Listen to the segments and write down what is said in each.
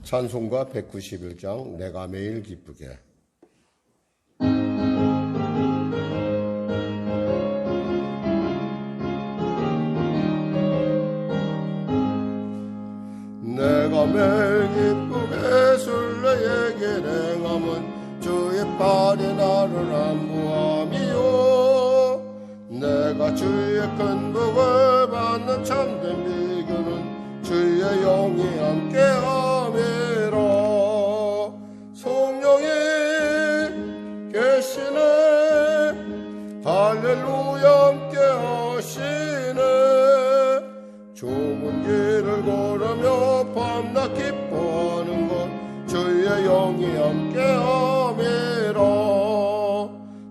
찬송가 191장 내가 매일 기쁘게. 내가 매일 기쁘게 술래에게 행함은 주의 팔이 나를 안보함이요. 내가 주의 큰 복을 받는 참된 비결은 주의 영이 함께함이라. 성령이 계시네, 할렐루야 함께하시네. 좁은 길을 걸으며 밤낮 기뻐하는 것 주의 영이 함께함이라.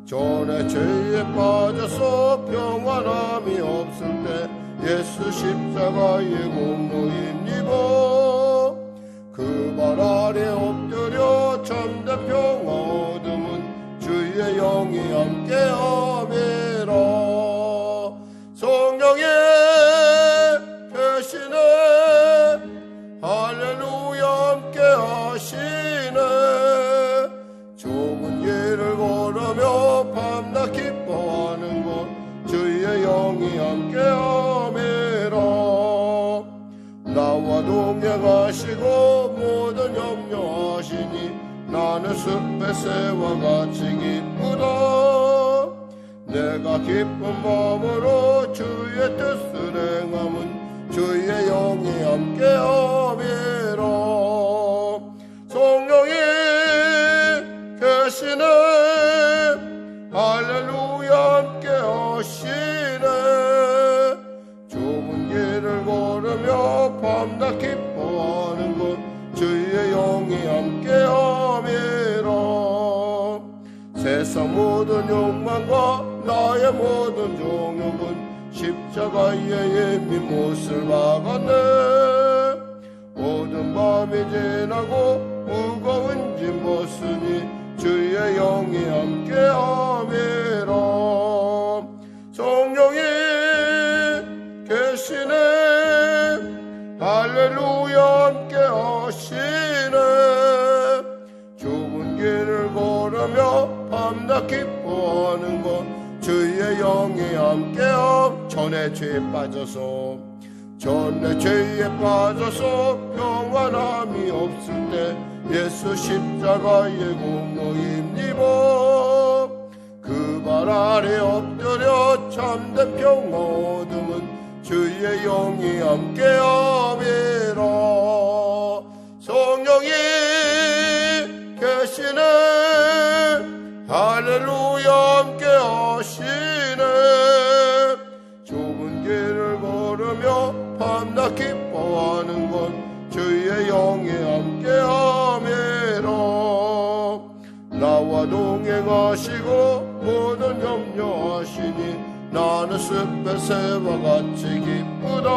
전에 죄에 빠져서 평안함이 없을 때 예수 십자가의 공로 힘입어 그 발 아래 엎드려 참된 평화 얻음은 주의 영이 함께함이라. 성령이 계시네, 할렐루야 함께하시네. 좁은 길을 걸으며 밤낮 기뻐하는 것 주의 영이 함께함이라. 나와 동행하시고 모든 염려하시니 나는 숲의 새와 같이 기쁘다. 내가 기쁜 마음으로 주의 뜻을 행함은 주의 영이 함께함이라. 성령이 계시네, 할렐루야 함께하시네. 좁은 길을 걸으며 밤낮 기뻐하는 것 주의 영이 함께함이라. 세상 모든 욕망과 나의 모든 정욕은 십자가의 예미 못을 막았네. 모든 밤이 지나고 무거운 짐 벗으니 주의 영이 함께함이라. 성령이 계시네, 할렐루야 함께하시네. 좁은 길을 걸으며 밤낮 기뻐하는 것 주의 영이 함께함. 전에 죄에 빠져서 평안함이 없을 때 예수 십자가의 공로 힘입어 그 발 아래 엎드려 참된 평화 얻음은 주의 영이 함께함이라. 성령이 계시네, 할렐루야 함께하시네. 좁은 길을 걸으며 밤낮 기뻐하는 것 주의 영이 함께함이라. 나와 동행하시고 모든 염려하시니 나는 숲의 새와 같이 기쁘다.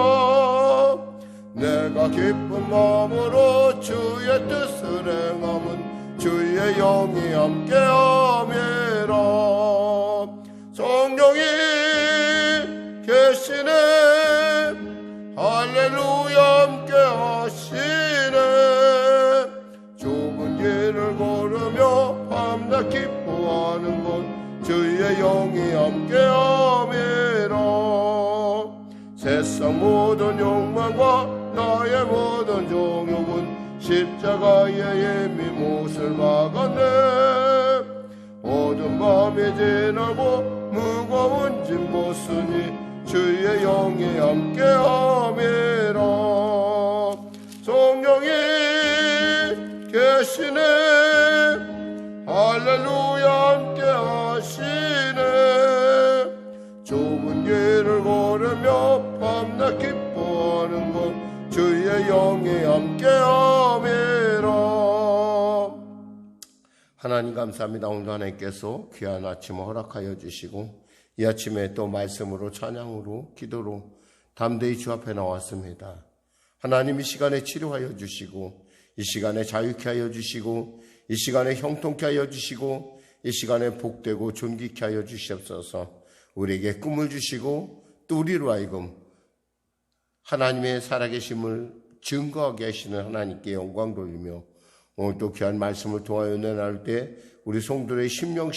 내가 기쁜 마음으로 주의 뜻을 행함은 주의 영이 함께함이라. 성령이 계시네, 할렐루야 함께하시네. 좁은 길을 걸으며 밤낮 기뻐하는 것 주의 영이 함께함이라. 세상 모든 욕망과 나의 모든 정욕은 십자가의 예미 못을 막았네. 어두운 밤이 지나고 무거운 짐 벗으니 주의 영이 함께함이라. 성령이 계시네, 할렐루야 함께하시네. 좁은 길을 걸으며 밤낮 기뻐하는 것 주의 영이 함께함이라. 하나님 감사합니다. 오늘 하나님께서 귀한 아침 허락하여 주시고 이 아침에 또 말씀으로 찬양으로 기도로 담대히 주 앞에 나왔습니다. 하나님 이 시간에 치료하여 주시고 이 시간에 자유케 하여 주시고 이 시간에 형통케 하여 주시고 이 시간에 복되고 존귀케 하여 주시옵소서. 우리에게 꿈을 주시고 또 우리로 하여금 하나님의 살아계심을 증거하게 하시는 하나님께 영광 돌리며 오늘 또 귀한 말씀을 통하여 은혜 나눌 때 우리 성도들의 심령,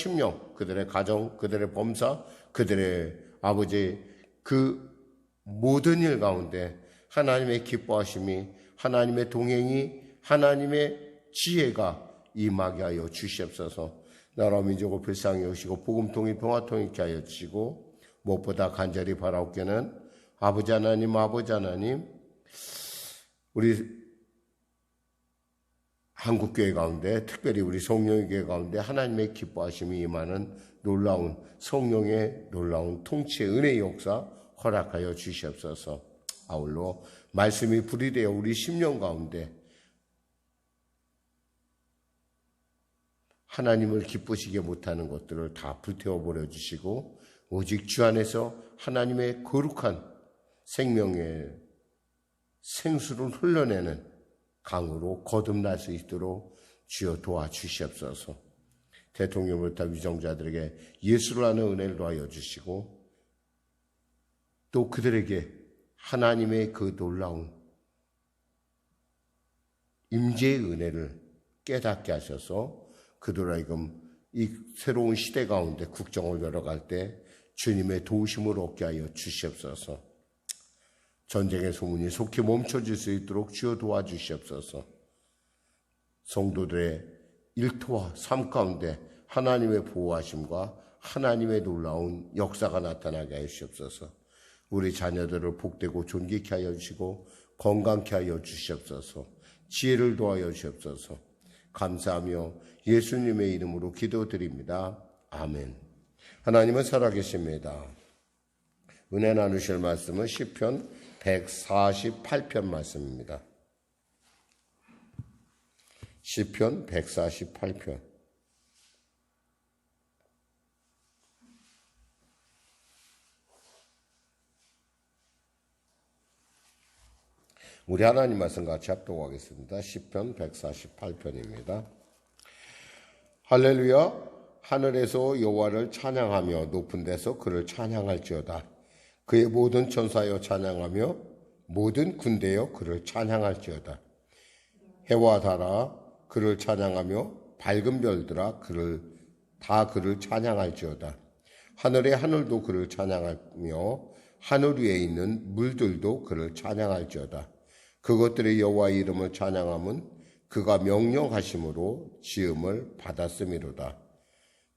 그들의 가정, 그들의 범사, 그들의 아버지 그 모든 일 가운데 하나님의 기뻐하심이, 하나님의 동행이, 하나님의 지혜가 임하게 하여 주시옵소서. 나라 민족을 불쌍히 여기시고 복음통일 평화통일 있게 하여 주시고 무엇보다 간절히 바라옵게는 아버지 하나님, 우리 한국교회 가운데, 특별히 우리 성령교회 가운데 하나님의 기뻐하심이 임하는 놀라운 성령의 놀라운 통치의 은혜의 역사 허락하여 주시옵소서. 아울러 말씀이 불이 되어 우리 심령 가운데 하나님을 기쁘시게 못하는 것들을 다 불태워버려 주시고 오직 주 안에서 하나님의 거룩한 생명의 생수를 흘러내는 강으로 거듭날 수 있도록 주여 도와주시옵소서. 대통령부터 위정자들에게 예수를 아는 은혜를 도하여 주시고 또 그들에게 하나님의 그 놀라운 임재의 은혜를 깨닫게 하셔서 그들 하여금 이 새로운 시대 가운데 국정을 열어갈 때 주님의 도우심을 얻게 하여 주시옵소서. 전쟁의 소문이 속히 멈춰질 수 있도록 주여 도와주시옵소서. 성도들의 일터와 삶 가운데 하나님의 보호하심과 하나님의 놀라운 역사가 나타나게 하여 주시옵소서. 우리 자녀들을 복되고 존귀케 하여 주시고 건강케 하여 주시옵소서. 지혜를 도하여 주시옵소서. 감사하며 예수님의 이름으로 기도드립니다. 아멘. 하나님은 살아계십니다. 은혜 나누실 말씀은 시편 148편 말씀입니다. 시편 148편. 우리 하나님 말씀 같이 합독하겠습니다. 시편 148편입니다. 할렐루야. 하늘에서 여호와를 찬양하며 높은 데서 그를 찬양할지어다. 그의 모든 천사여 찬양하며 모든 군대여 그를 찬양할지어다. 해와 달아 그를 찬양하며 밝은 별들아 그를 찬양할지어다. 하늘의 하늘도 그를 찬양하며 하늘 위에 있는 물들도 그를 찬양할지어다. 그것들의 여호와의 이름을 찬양함은 그가 명령하심으로 지음을 받았음이로다.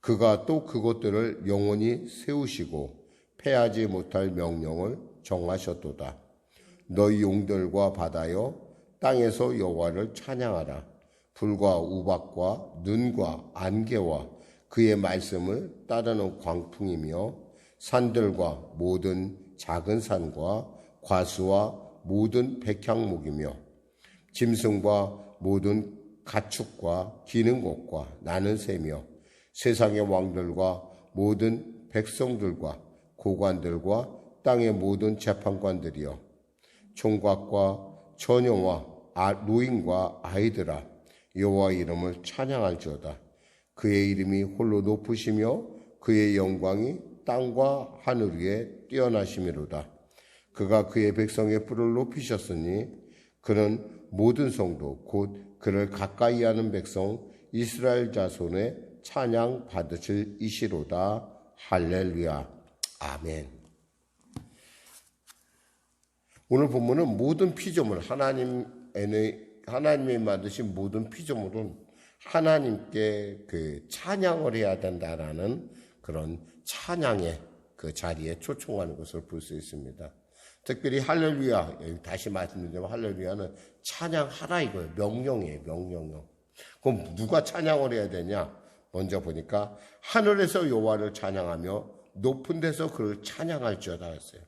그가 또 그것들을 영원히 세우시고 패하지 못할 명령을 정하셨도다. 너희 용들과 바다여 땅에서 여호와를 찬양하라. 불과 우박과 눈과 안개와 그의 말씀을 따르는 광풍이며 산들과 모든 작은 산과 과수와 모든 백향목이며 짐승과 모든 가축과 기는 것과 나는 새며 세상의 왕들과 모든 백성들과 고관들과 땅의 모든 재판관들이여 총각과 처녀와 노인과 아이들아 여호와 이름을 찬양할지어다. 그의 이름이 홀로 높으시며 그의 영광이 땅과 하늘 위에 뛰어나심이로다. 그가 그의 백성의 뿔을 높이셨으니 그는 모든 성도 곧 그를 가까이 하는 백성 이스라엘 자손의 찬양 받으실 이시로다. 할렐루야. 아멘. 오늘 본문은 모든 피조물, 하나님이 만드신 모든 피조물은 하나님께 그 찬양을 해야 된다라는 그런 찬양의 그 자리에 초청하는 것을 볼 수 있습니다. 특별히 할렐루야, 다시 말씀드리면 할렐루야는 찬양하라 이거예요. 명령이에요. 명령형. 그럼 누가 찬양을 해야 되냐? 먼저 보니까 하늘에서 여호와를 찬양하며 높은 데서 그를 찬양할지어다 했어요.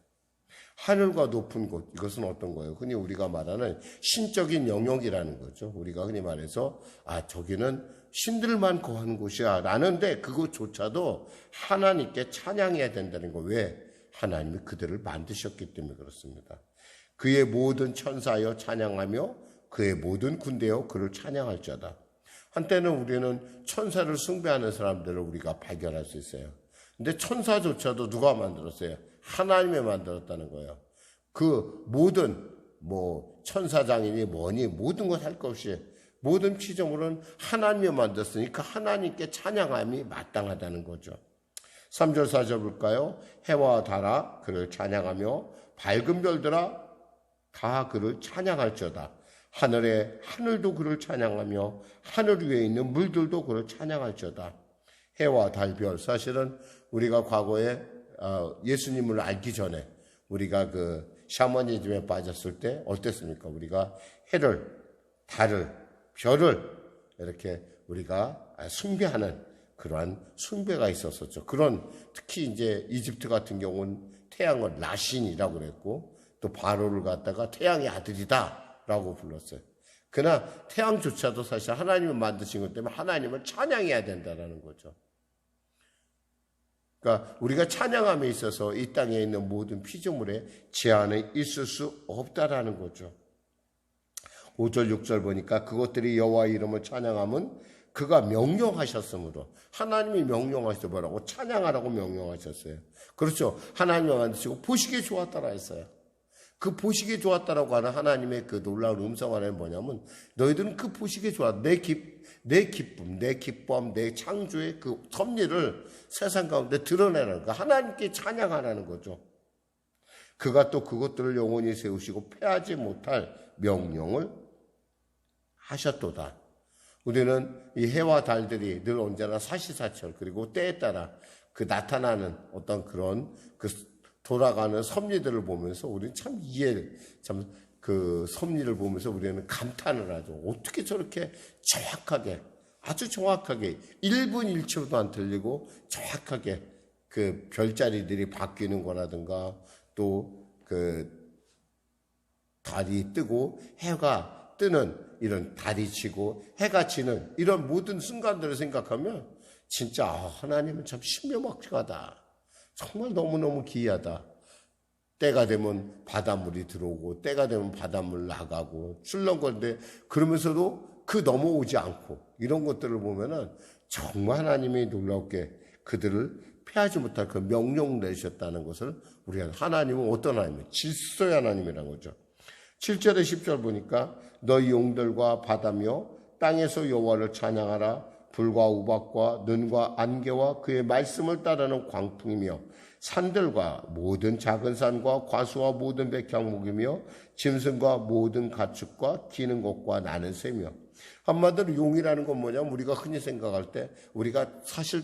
하늘과 높은 곳, 이것은 어떤 거예요? 흔히 우리가 말하는 신적인 영역이라는 거죠. 우리가 흔히 말해서 저기는 신들만 거하는 곳이야 라는데 그것조차도 하나님께 찬양해야 된다는 거. 왜? 하나님이 그들을 만드셨기 때문에 그렇습니다. 그의 모든 천사여 찬양하며 그의 모든 군대여 그를 찬양할지어다. 한때는 우리는 천사를 숭배하는 사람들을 우리가 발견할 수 있어요. 근데 천사조차도 누가 만들었어요? 하나님이 만들었다는 거예요. 그 모든 뭐 천사장이니 뭐니 모든 것 할 것 없이 모든 피조물은 하나님이 만들었으니까 하나님께 찬양함이 마땅하다는 거죠. 3절 4절 볼까요? 해와 달아 그를 찬양하며 밝은 별들아 다 그를 찬양할지어다. 하늘도 그를 찬양하며 하늘 위에 있는 물들도 그를 찬양할지어다. 해와 달, 별. 사실은 우리가 과거에 예수님을 알기 전에 우리가 그 샤머니즘에 빠졌을 때 어땠습니까? 우리가 해를, 달을, 별을 이렇게 우리가 숭배하는 그러한 숭배가 있었었죠. 그런 특히 이제 이집트 같은 경우는 태양을 라신이라고 그랬고 또 바로를 갖다가 태양의 아들이다라고 불렀어요. 그러나 태양조차도 사실 하나님을 만드신 것 때문에 하나님을 찬양해야 된다는 거죠. 그러니까 우리가 찬양함에 있어서 이 땅에 있는 모든 피조물에 제한이 있을 수 없다라는 거죠. 5절 6절 보니까 그것들이 여호와의 이름을 찬양함은 그가 명령하셨으므로 하나님이 명령하셔서 뭐라고 찬양하라고 명령하셨어요. 그렇죠. 하나님이 만드시고 보시기에 좋았다라 했어요. 그 보시기에 좋았다라고 하는 하나님의 그 놀라운 음성 안에는 뭐냐면 너희들은 그 보시기에 좋았다. 내 기쁨, 내 기쁨, 내 창조의 그 섭리를 세상 가운데 드러내는 거. 하나님께 찬양하라는 거죠. 그가 또 그것들을 영원히 세우시고 패하지 못할 명령을 하셨도다. 우리는 이 해와 달들이 늘 언제나 사시사철 그리고 때에 따라 그 나타나는 어떤 그런 그 돌아가는 섭리들을 보면서 우리는 참 그 섭리를 보면서 우리는 감탄을 하죠. 어떻게 저렇게 정확하게 아주 정확하게 1분 1초도 안 틀리고 정확하게 그 별자리들이 바뀌는 거라든가 또 그 달이 뜨고 해가 뜨는 이런 달이 지고 해가 지는 이런 모든 순간들을 생각하면 진짜 하나님은 참 신묘막측하다. 정말 너무너무 기이하다. 때가 되면 바닷물이 들어오고 때가 되면 바닷물 나가고 출렁거리는데 그러면서도 그 넘어오지 않고 이런 것들을 보면은 정말 하나님이 놀랍게 그들을 피하지 못할 그 명령을 내셨다는 것을 우리가 하나님은 어떤 하나님이에요? 질서의 하나님이라는 거죠. 7절에 10절 보니까 너희 용들과 바다며 땅에서 여호와를 찬양하라. 불과 우박과 눈과 안개와 그의 말씀을 따르는 광풍이며 산들과 모든 작은 산과 과수와 모든 백향목이며 짐승과 모든 가축과 기는 것과 나는 새며. 한마디로 용이라는 건 뭐냐면 우리가 흔히 생각할 때 우리가 사실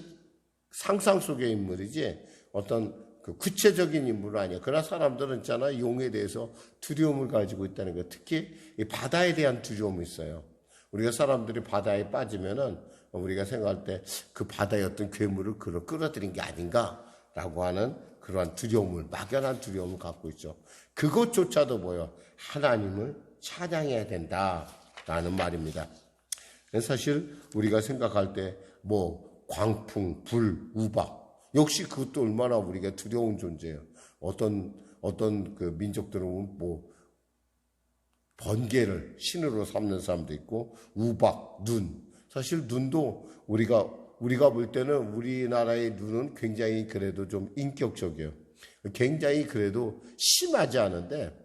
상상 속의 인물이지 어떤 그 구체적인 인물은 아니야. 그러나 사람들은 있잖아 용에 대해서 두려움을 가지고 있다는 거. 특히 이 바다에 대한 두려움이 있어요. 우리가 사람들이 바다에 빠지면은 우리가 생각할 때 그 바다의 어떤 괴물을 끌어들인 게 아닌가라고 하는 그러한 두려움을 막연한 두려움을 갖고 있죠. 그것조차도 뭐요? 하나님을 찬양해야 된다라는 말입니다. 사실 우리가 생각할 때 뭐 광풍, 불, 우박 역시 그것도 얼마나 우리가 두려운 존재예요. 어떤 그 민족들은 뭐 번개를 신으로 삼는 사람도 있고 우박, 눈. 사실 눈도 우리가 볼 때는 우리나라의 눈은 굉장히 그래도 좀 인격적이에요. 굉장히 그래도 심하지 않은데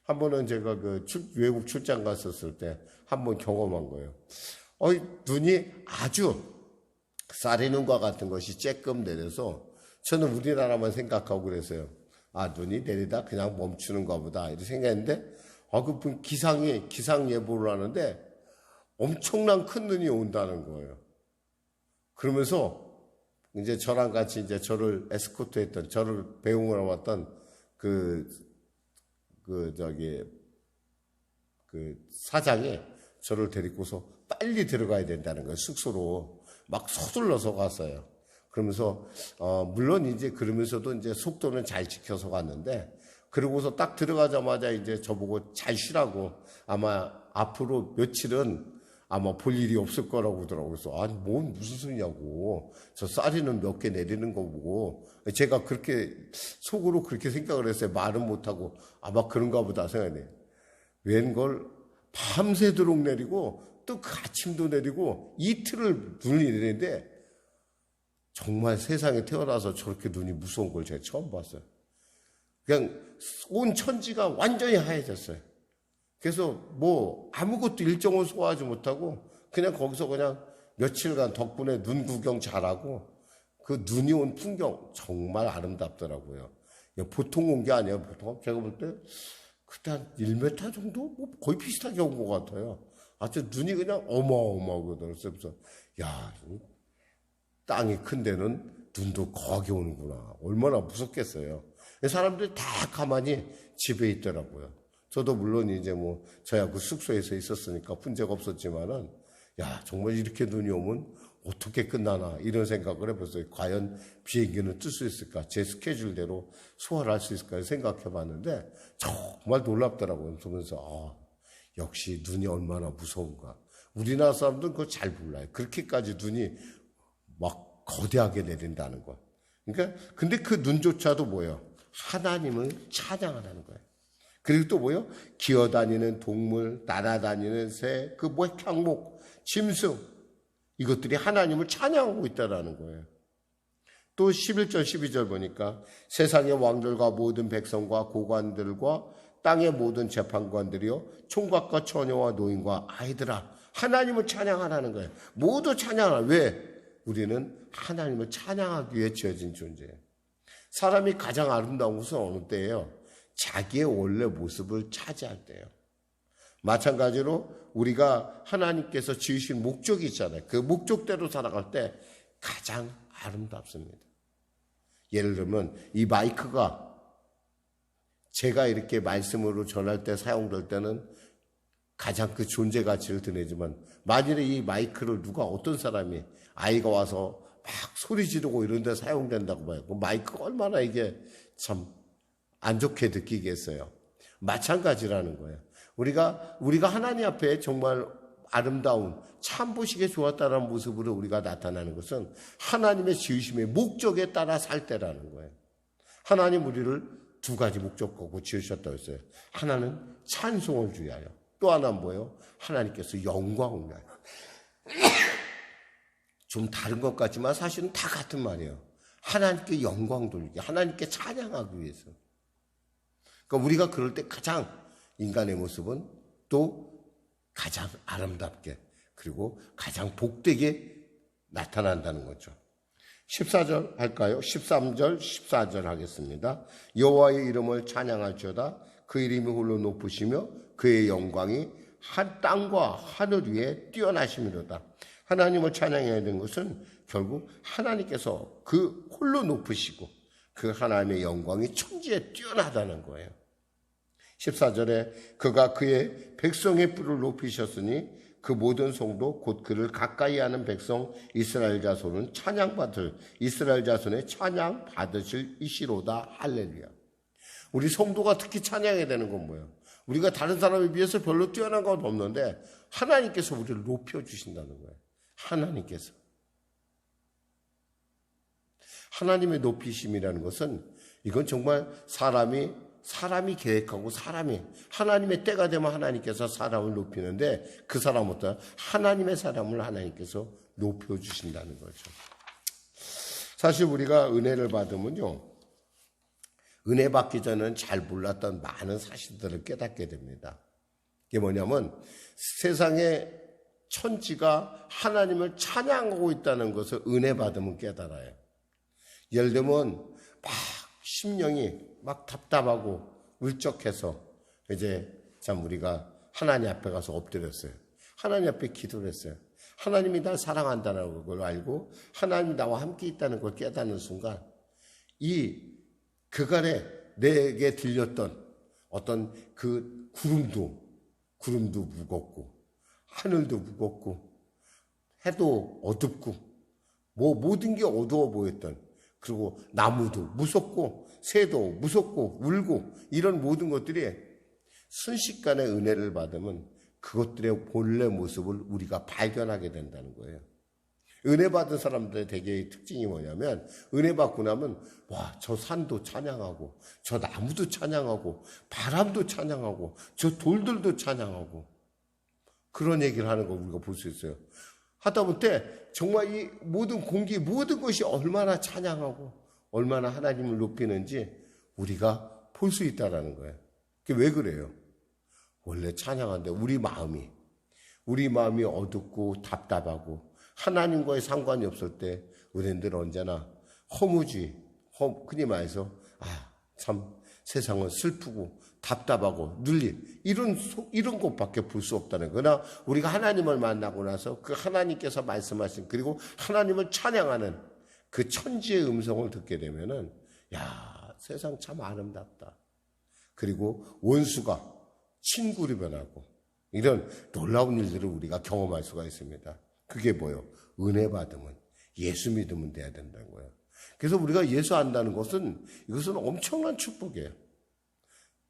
한 번은 제가 그 외국 출장 갔었을 때 한 번 경험한 거예요. 눈이 아주 쌀이 눈과 같은 것이 쬐끔 내려서 저는 우리나라만 생각하고 그랬어요. 눈이 내리다 그냥 멈추는가 보다 이렇게 생각했는데 기상 예보를 하는데 엄청난 큰 눈이 온다는 거예요. 그러면서 이제 저랑 같이 이제 저를 에스코트했던 저를 배웅을 왔던 그 사장이 저를 데리고서 빨리 들어가야 된다는 거예요. 숙소로 막 서둘러서 갔어요. 그러면서 물론 이제 그러면서도 이제 속도는 잘 지켜서 갔는데 그러고서 딱 들어가자마자 이제 저보고 잘 쉬라고 아마 앞으로 며칠은 아마 볼 일이 없을 거라고 그러더라고요. 그래서 무슨 소리냐고. 저 쌀이는 몇 개 내리는 거 보고 제가 그렇게 속으로 그렇게 생각을 했어요. 말은 못하고 아마 그런가 보다 생각해요. 웬걸 밤새도록 내리고 또 그 아침도 내리고 이틀을 눈이 내리는데 정말 세상에 태어나서 저렇게 눈이 무서운 걸 제가 처음 봤어요. 그냥 온 천지가 완전히 하얘졌어요. 그래서 뭐 아무것도 일정을 소화하지 못하고 그냥 거기서 그냥 며칠간 덕분에 눈 구경 잘하고 그 눈이 온 풍경 정말 아름답더라고요. 보통 온 게 아니에요. 보통 제가 볼 때 그때 한 1m 정도 뭐 거의 비슷하게 온 것 같아요. 아주 눈이 그냥 어마어마하거든요. 그래서 야, 땅이 큰 데는 눈도 거하게 오는구나. 얼마나 무섭겠어요. 사람들이 다 가만히 집에 있더라고요. 저도 물론 이제 뭐 저야 그 숙소에서 있었으니까 문제가 없었지만은 야, 정말 이렇게 눈이 오면 어떻게 끝나나 이런 생각을 해봤어요. 과연 비행기는 뜰 수 있을까? 제 스케줄대로 소화를 할 수 있을까 생각해 봤는데 정말 놀랍더라고요. 그러면서 역시 눈이 얼마나 무서운가. 우리나라 사람들은 그거 잘 몰라요. 그렇게까지 눈이 막 거대하게 내린다는 거. 그러니까 근데 그 눈조차도 뭐예요? 하나님을 찬양하라는 거예요. 그리고 또 뭐예요? 기어다니는 동물, 날아다니는 새, 그 뭐 향목, 짐승 이것들이 하나님을 찬양하고 있다라는 거예요. 또 11절, 12절 보니까 세상의 왕들과 모든 백성과 고관들과 땅의 모든 재판관들이요 총각과 처녀와 노인과 아이들아 하나님을 찬양하라는 거예요. 모두 찬양하라. 왜? 우리는 하나님을 찬양하기 위해 지어진 존재예요. 사람이 가장 아름다운 것은 어느 때예요? 자기의 원래 모습을 차지할 때예요. 마찬가지로 우리가 하나님께서 지으신 목적이 있잖아요. 그 목적대로 살아갈 때 가장 아름답습니다. 예를 들면 이 마이크가 제가 이렇게 말씀으로 전할 때 사용될 때는 가장 그 존재 가치를 드러내지만 만일에 이 마이크를 누가 어떤 사람이 아이가 와서 막 소리 지르고 이런 데 사용된다고 봐요. 그 마이크가 얼마나 이게 참 안 좋게 느끼겠어요. 마찬가지라는 거예요. 우리가 하나님 앞에 정말 아름다운 참 보시기에 좋았다는 모습으로 우리가 나타나는 것은 하나님의 지으심의 목적에 따라 살 때라는 거예요. 하나님 우리를 두 가지 목적하고 지으셨다고 했어요. 하나는 찬송을 위하여, 또 하나는 뭐예요? 하나님께서 영광을 위하여. 좀 다른 것 같지만 사실은 다 같은 말이에요. 하나님께 영광 돌리기, 하나님께 찬양하기 위해서. 그러니까 우리가 그럴 때 가장 인간의 모습은 또 가장 아름답게 그리고 가장 복되게 나타난다는 거죠. 14절 할까요? 13절, 14절 하겠습니다. 여호와의 이름을 찬양할지어다. 그 이름이 홀로 높으시며 그의 영광이 땅과 하늘 위에 뛰어나심이로다. 하나님을 찬양해야 되는 것은 결국 하나님께서 그 홀로 높으시고 그 하나님의 영광이 천지에 뛰어나다는 거예요. 14절에 그가 그의 백성의 뿔을 높이셨으니 그 모든 성도 곧 그를 가까이 하는 백성 이스라엘 자손은 찬양받을 이스라엘 자손의 찬양 받으실 이시로다. 할렐루야. 우리 성도가 특히 찬양해야 되는 건 뭐예요? 우리가 다른 사람에 비해서 별로 뛰어난 건 없는데 하나님께서 우리를 높여주신다는 거예요. 하나님께서. 하나님의 높이심이라는 것은 이건 정말 사람이 계획하고 하나님의 때가 되면 하나님께서 사람을 높이는데 그 사람부터 하나님의 사람을 하나님께서 높여주신다는 거죠. 사실 우리가 은혜를 받으면요. 은혜 받기 전에는 잘 몰랐던 많은 사실들을 깨닫게 됩니다. 이게 뭐냐면 세상의 천지가 하나님을 찬양하고 있다는 것을 은혜 받으면 깨달아요. 예를 들면 막 심령이 막 답답하고 울적해서 이제 참 우리가 하나님 앞에 가서 엎드렸어요. 하나님 앞에 기도를 했어요. 하나님이 날 사랑한다는 걸 알고 하나님이 나와 함께 있다는 걸 깨닫는 순간 이 그간에 내게 들렸던 어떤 그 구름도 무겁고 하늘도 무겁고 해도 어둡고 뭐 모든 게 어두워 보였던 그리고 나무도 무섭고 새도 무섭고 울고 이런 모든 것들이 순식간에 은혜를 받으면 그것들의 본래 모습을 우리가 발견하게 된다는 거예요. 은혜 받은 사람들의 대개의 특징이 뭐냐면 은혜 받고 나면 와, 저 산도 찬양하고 저 나무도 찬양하고 바람도 찬양하고 저 돌들도 찬양하고 그런 얘기를 하는 거 우리가 볼 수 있어요. 하다 보니 정말 이 모든 공기 모든 것이 얼마나 찬양하고 얼마나 하나님을 높이는지 우리가 볼 수 있다는 거예요. 그게 왜 그래요? 원래 찬양하는데 우리 마음이 어둡고 답답하고 하나님과의 상관이 없을 때 우리는 늘 언제나 허무주의, 흔히 말해서 참 세상은 슬프고 답답하고 눌린 이런 것밖에 볼 수 없다는 거예요. 그러나 우리가 하나님을 만나고 나서 그 하나님께서 말씀하신 그리고 하나님을 찬양하는 그 천지의 음성을 듣게 되면은 세상 참 아름답다. 그리고 원수가 친구로 변하고 이런 놀라운 일들을 우리가 경험할 수가 있습니다. 그게 뭐예요? 은혜 받으면 예수 믿으면 돼야 된다는 거예요. 그래서 우리가 예수 안다는 것은 이것은 엄청난 축복이에요.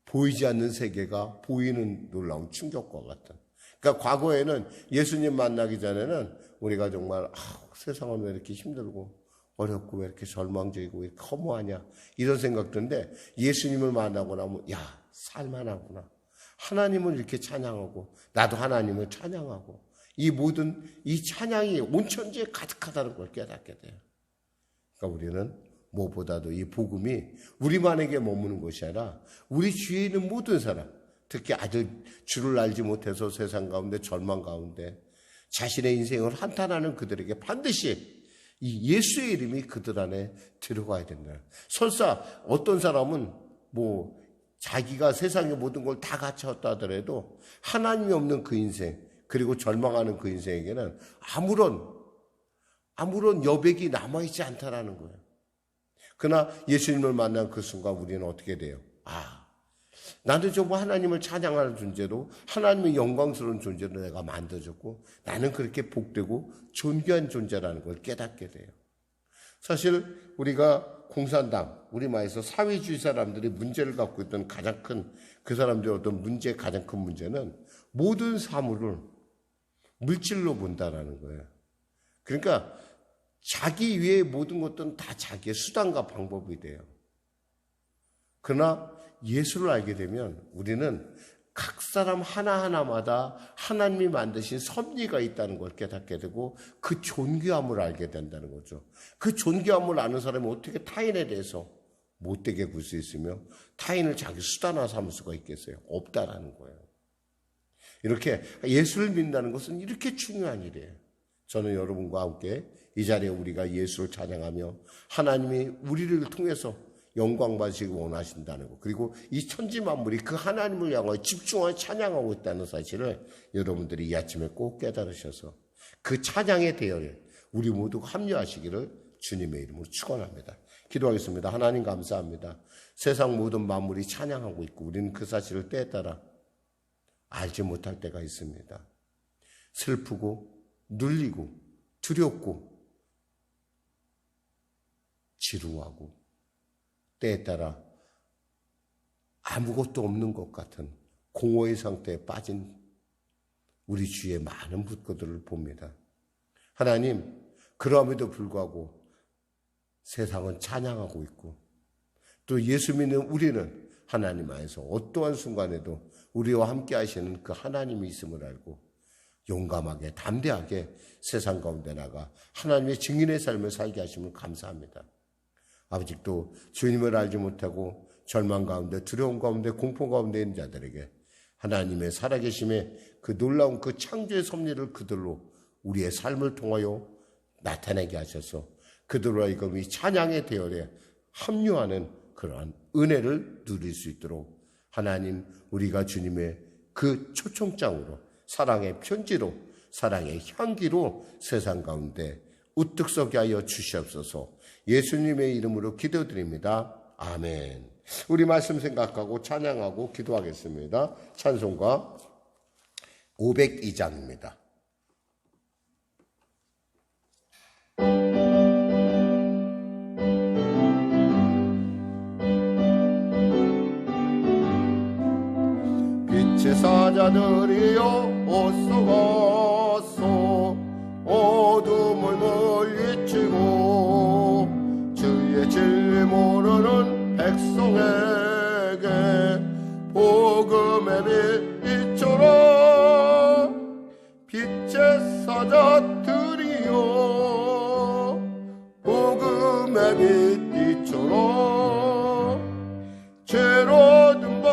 보이지 않는 세계가 보이는 놀라운 충격과 같은. 그러니까 과거에는 예수님 만나기 전에는 우리가 정말 세상은 왜 이렇게 힘들고 어렵고 왜 이렇게 절망적이고 왜 이렇게 허무하냐 이런 생각들인데 예수님을 만나고 나면 살만하구나. 하나님을 이렇게 찬양하고 나도 하나님을 찬양하고 이 모든 이 찬양이 온 천지에 가득하다는 걸 깨닫게 돼요. 그러니까 우리는 무엇보다도 이 복음이 우리만에게 머무는 것이 아니라 우리 주위에 있는 모든 사람, 특히 아직 주를 알지 못해서 세상 가운데 절망 가운데 자신의 인생을 한탄하는 그들에게 반드시 이 예수의 이름이 그들 안에 들어가야 된다. 설사 어떤 사람은 자기가 세상의 모든 걸 다 갖췄다 하더라도 하나님이 없는 그 인생 그리고 절망하는 그 인생에게는 아무런 여백이 남아있지 않다라는 거예요. 그러나 예수님을 만난 그 순간 우리는 어떻게 돼요? 나는 정말 하나님을 찬양하는 존재로 하나님의 영광스러운 존재로 내가 만들어졌고 나는 그렇게 복되고 존귀한 존재라는 걸 깨닫게 돼요. 사실 우리가 공산당, 우리말에서 사회주의 사람들이 문제를 갖고 있던 가장 큰 그 사람들의 어떤 가장 큰 문제는 모든 사물을 물질로 본다라는 거예요. 그러니까 자기 위에 모든 것들은 다 자기의 수단과 방법이 돼요. 그러나 예수를 알게 되면 우리는 각 사람 하나하나마다 하나님이 만드신 섭리가 있다는 걸 깨닫게 되고 그 존귀함을 알게 된다는 거죠. 그 존귀함을 아는 사람이 어떻게 타인에 대해서 못되게 굴 수 있으며 타인을 자기 수단화 삼을 수가 있겠어요? 없다라는 거예요. 이렇게 예수를 믿는다는 것은 이렇게 중요한 일이에요. 저는 여러분과 함께 이 자리에 우리가 예수를 찬양하며 하나님이 우리를 통해서 영광 받으시기 원하신다는 것, 그리고 이 천지 만물이 그 하나님을 향하여 집중하여 찬양하고 있다는 사실을 여러분들이 이 아침에 꼭 깨달으셔서 그 찬양의 대열에 우리 모두가 합류하시기를 주님의 이름으로 축원합니다. 기도하겠습니다. 하나님 감사합니다. 세상 모든 만물이 찬양하고 있고 우리는 그 사실을 때에 따라 알지 못할 때가 있습니다. 슬프고 눌리고 두렵고 지루하고 때에 따라 아무것도 없는 것 같은 공허의 상태에 빠진 우리 주위에 많은 것들을 봅니다. 하나님, 그럼에도 불구하고 세상은 찬양하고 있고 또 예수 믿는 우리는 하나님 안에서 어떠한 순간에도 우리와 함께 하시는 그 하나님이 있음을 알고 용감하게 담대하게 세상 가운데 나가 하나님의 증인의 삶을 살게 하심을 감사합니다. 아직도 주님을 알지 못하고 절망 가운데 두려움 가운데 공포 가운데 있는 자들에게 하나님의 살아계심의 그 놀라운 그 창조의 섭리를 그들로 우리의 삶을 통하여 나타내게 하셔서 그들로 하여금 이 찬양의 대열에 합류하는 그러한 은혜를 누릴 수 있도록 하나님, 우리가 주님의 그 초청장으로 사랑의 편지로 사랑의 향기로 세상 가운데 우뚝 서게 하여 주시옵소서. 예수님의 이름으로 기도드립니다. 아멘. 우리 말씀 생각하고 찬양하고 기도하겠습니다. 찬송가 502장입니다. 빛의 사자들이여 어서가서 어둠을 물리치고 주의 진리 모르는 백성에게 복음의 빛 비춰라. 빛의 사자들이여 복음의 빛 비춰라. 죄로 든 밤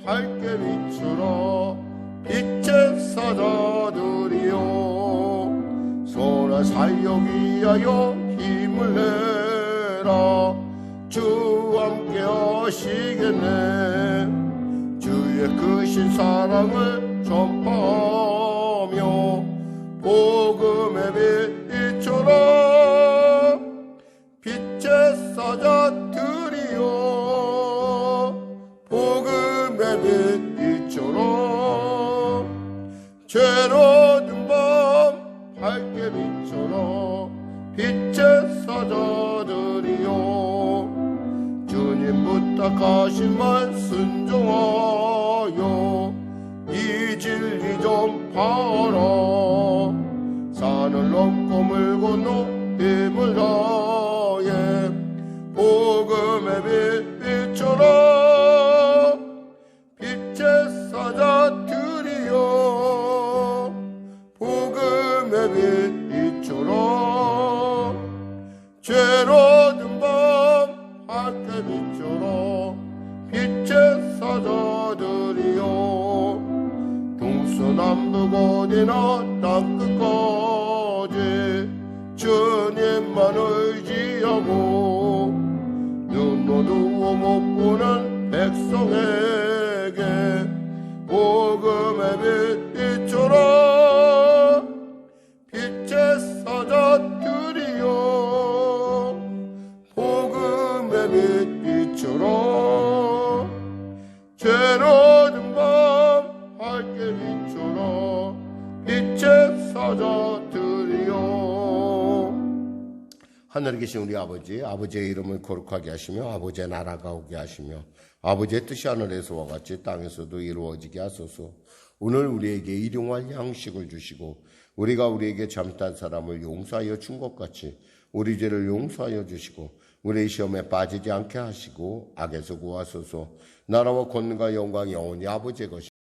밝게 비추라 빛의 사자들이여 선한 사역 위하여 힘을 내라 주 함께 하시겠네 주의 크신 사랑을 전파하며 복음의 빛 비춰라 빛의 사자들이여 복음의 빛 비춰라 죄로 든 밤 밝게 비춰라 빛의 사자들이여 주님 부탁하신 말 순종하여 이 진리 전파하라 산을 넘고 물 건너 힘을 다해 복음의 빛 비춰라 빛의 사자들이여 복음의 빛 비춰라 죄로 든 밤 밝게 비춰라 빛의 사자들이여 동서남북 어디나 땅끝까지 주님만 의지하고 눈 어두워 못 보는 백성에게 복음의 빛 비춰라 빛의 사자들이여 복음의 빛 비춰라 죄로 든 밤 밝게 비춰라 빛의 사자들이여 하늘에 계신 우리 아버지 아버지의 이름을 거룩하게 하시며 아버지의 나라가 오게 하시며 아버지의 뜻이 하늘에서와 같이 땅에서도 이루어지게 하소서 오늘 우리에게 일용할 양식을 주시고 우리가 우리에게 잘못한 사람을 용서하여 준 것 같이 우리 죄를 용서하여 주시고 우리 시험에 빠지지 않게 하시고 악에서 구하소서 나라와 권능과 영광이 영원히 아버지의 것입니다.